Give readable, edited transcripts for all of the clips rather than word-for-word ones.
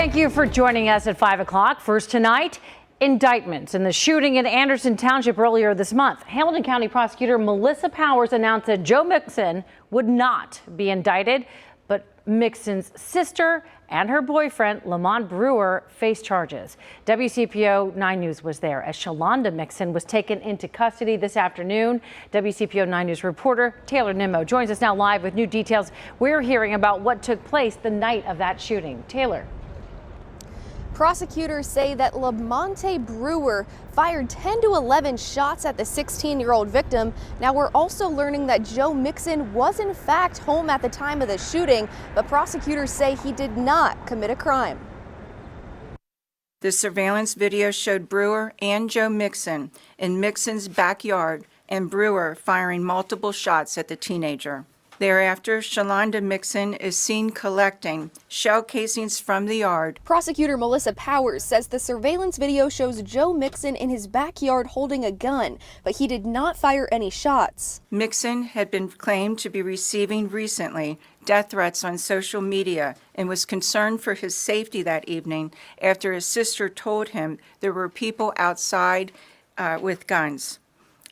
Thank you for joining us at 5 o'clock. First tonight, indictments in the shooting in Anderson Township earlier this month. Hamilton County Prosecutor Melissa Powers announced that Joe Mixon would not be indicted, but Mixon's sister and her boyfriend, Lamonte Brewer, face charges. WCPO 9 News was there as Shalonda Mixon was taken into custody this afternoon. WCPO 9 News reporter Taylor Nimmo joins us now live with new details. We're hearing about what took place the night of that shooting. Taylor. Prosecutors say that Lamonte Brewer fired 10 to 11 shots at the 16-year-old victim. Now we're also learning that Joe Mixon was in fact home at the time of the shooting, but prosecutors say he did not commit a crime. The surveillance video showed Brewer and Joe Mixon in Mixon's backyard and Brewer firing multiple shots at the teenager. Thereafter, Shalonda Mixon is seen collecting shell casings from the yard. Prosecutor Melissa Powers says the surveillance video shows Joe Mixon in his backyard holding a gun, but he did not fire any shots. Mixon had been claimed to be receiving recently death threats on social media and was concerned for his safety that evening after his sister told him there were people outside with guns.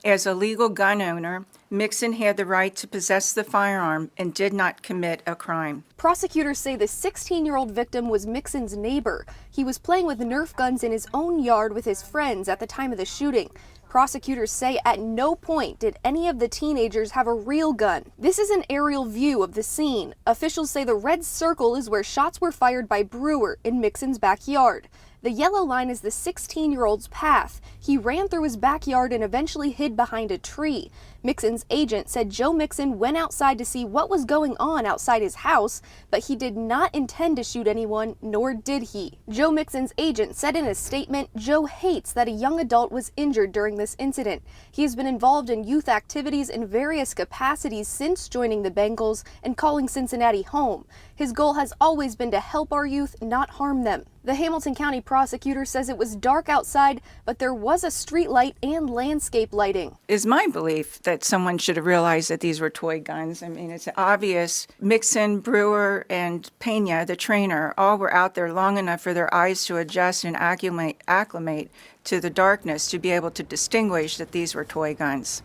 As a legal gun owner, Mixon had the right to possess the firearm and did not commit a crime. Prosecutors say the 16-year-old victim was Mixon's neighbor. He was playing with Nerf guns in his own yard with his friends at the time of the shooting. Prosecutors say at no point did any of the teenagers have a real gun. This is an aerial view of the scene. Officials say the red circle is where shots were fired by Brewer in Mixon's backyard. The yellow line is the 16-year-old's path. He ran through his backyard and eventually hid behind a tree. Mixon's agent said Joe Mixon went outside to see what was going on outside his house, but he did not intend to shoot anyone, nor did he. Joe Mixon's agent said in a statement, Joe hates that a young adult was injured during this incident. He has been involved in youth activities in various capacities since joining the Bengals and calling Cincinnati home. His goal has always been to help our youth, not harm them. The Hamilton County Prosecutor says it was dark outside, but there was a street light and landscape lighting. It's my belief that someone should have realized that these were toy guns. I mean, it's obvious. Mixon, Brewer, and Pena, the trainer, all were out there long enough for their eyes to adjust and acclimate to the darkness to be able to distinguish that these were toy guns.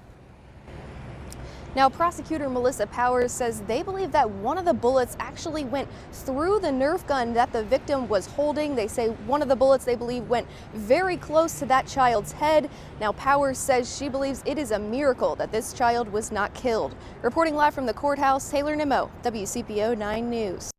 Now, Prosecutor Melissa Powers says they believe that one of the bullets actually went through the Nerf gun that the victim was holding. They say one of the bullets they believe went very close to that child's head. Now, Powers says she believes it is a miracle that this child was not killed. Reporting live from the courthouse, Taylor Nimmo, WCPO 9 News.